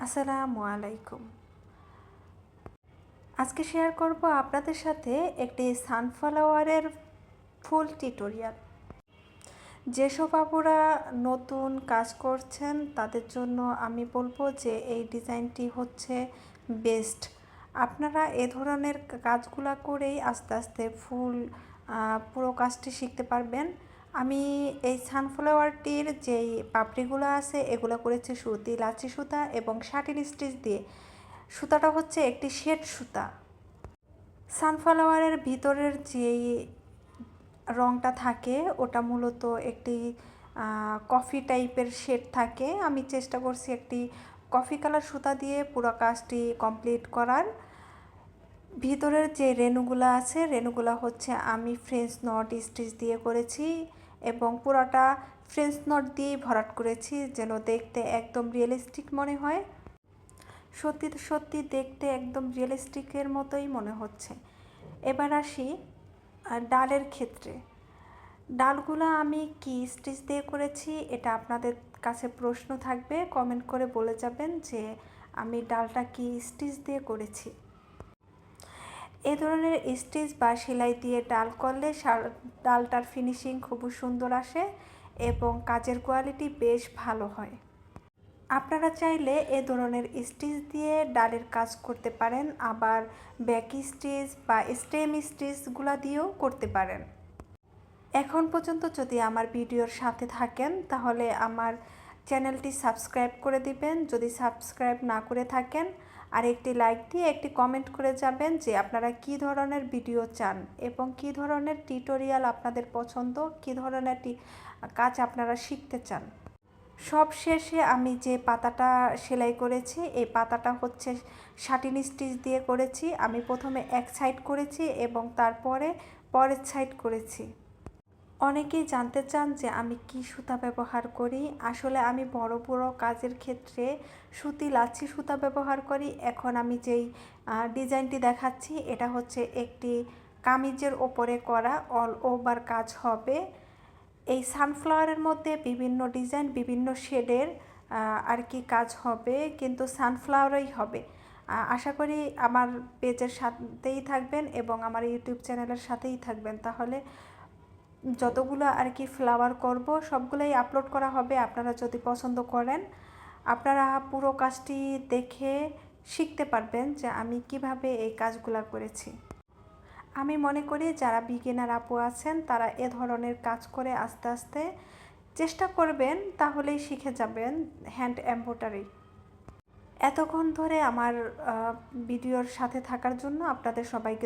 আসসালামু আলাইকুম। আজকে শেয়ার করব আপনাদের সাথে একটি সানফ্লাওয়ারের ফুল টিউটোরিয়াল। যেসব আপুরা নতুন কাজ করছেন তাদের জন্য আমি বলবো যে এই ডিজাইনটি হচ্ছে বেস্ট। আপনারা এ ধরনের কাজগুলা করেই আস্তে আস্তে পুরো কাজটি শিখতে পারবেন। আমি এই সানফ্লাওয়ারটির যেই পাপড়িগুলো আছে এগুলো করেছি সুতি লাচি সুতা এবং শাটিন স্টিচ দিয়ে। সুতাটা হচ্ছে একটি শেড সুতা। সানফ্লাওয়ারের ভিতরের যেই রঙটা থাকে ওটা মূলত একটি কফি টাইপের শেড থাকে। আমি চেষ্টা করছি একটি কফি কালার সুতা দিয়ে পুরো কাজটি কমপ্লিট করার। ভিতরের যে রেণুগুলো আছে রেণুগুলো হচ্ছে আমি ফ্রেঞ্চ নট স্টিচ দিয়ে করেছি এবং পুরোটা ফ্রেঞ্চ নট দিয়েই ভরাট করেছি যেন দেখতে একদম রিয়েলিস্টিক মনে হয়। সত্যি সত্যি দেখতে একদম রিয়েলিস্টিকের মতোই মনে হচ্ছে। এবার আসি ডালের ক্ষেত্রে। ডালগুলো আমি কি স্টিচ দিয়ে করেছি এটা আপনাদের কাছে প্রশ্ন থাকবে, কমেন্ট করে বলে যাবেন যে আমি ডালটা কি স্টিচ দিয়ে করেছি। এ ধরনের স্টিচ বা সেলাই দিয়ে ডাল করলে ডালটার ফিনিশিং খুব সুন্দর আসে এবং কাজের কোয়ালিটি বেশ ভালো হয়। আপনারা চাইলে এ ধরনের স্টিচ দিয়ে ডালের কাজ করতে পারেন, আবার ব্যাক স্টিচ বা স্টেম স্টিচগুলো দিয়েও করতে পারেন। এখন পর্যন্ত যদি আমার ভিডিওর সাথে থাকেন তাহলে আমার চ্যানেলটি সাবস্ক্রাইব করে দিবেন। যদি সাবস্ক্রাইব না করে থাকেন আর একটি লাইক দিয়ে একটি কমেন্ট করে যাবেন যে আপনারা কী ধরনের ভিডিও চান এবং কী ধরনের টিউটোরিয়াল আপনাদের পছন্দ, কী ধরনের কাজ আপনারা শিখতে চান। সব শেষে আমি যে পাতাটা সেলাই করেছি এই পাতাটা হচ্ছে শাটিন স্টিচ দিয়ে করেছি। আমি প্রথমে এক সাইড করেছি এবং তারপরে পরের সাইড করেছি। অনেকেই জানতে চান যে আমি কি সুতা ব্যবহার করি। আসলে আমি বড় বড় কাজের ক্ষেত্রে সুতি লাচ্ছি সুতা ব্যবহার করি। এখন আমি যেই ডিজাইনটি দেখাচ্ছি এটা হচ্ছে একটি কামিজের ওপরে করা অল ওভার কাজ হবে। এই সানফ্লাওয়ারের মধ্যে বিভিন্ন ডিজাইন বিভিন্ন শেডের আর কি কাজ হবে, কিন্তু সানফ্লাওয়ারই হবে। আশা করি আমার পেজের সাথেই থাকবেন এবং আমার ইউটিউব চ্যানেলের সাথেই থাকবেন, তাহলে যতগুলো আর কি ফ্লাওয়ার করব সবগুলোই আপলোড করা হবে। আপনারা যদি পছন্দ করেন আপনারা পুরো কাজটি দেখে শিখতে পারবেন যে আমি কিভাবে এই কাজগুলো করেছি। আমি মনে করি যারা বিগিনার আপু আছেন তারা এ ধরনের কাজ করে আস্তে আস্তে চেষ্টা করবেন, তাহলেই শিখে যাবেন হ্যান্ড এমব্রয়ডারি। এতক্ষণ ধরে আমার ভিডিওর সাথে থাকার জন্য আপনাদের সবাইকে